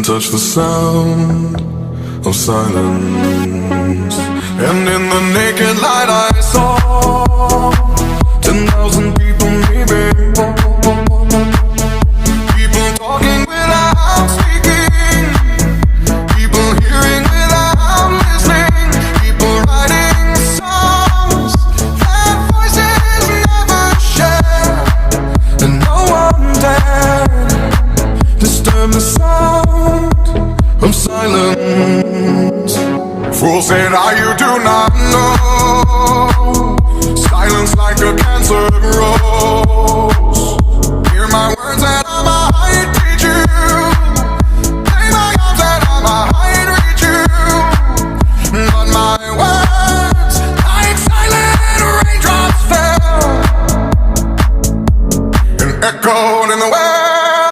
can touch the sound of silence. And in the naked light I saw 10,000 people maybe, people talking without speaking, people hearing without listening, people writing songs that voices never share, and no one dared disturb the sound of silence. Fools say now you do not know, silence like a cancer grows.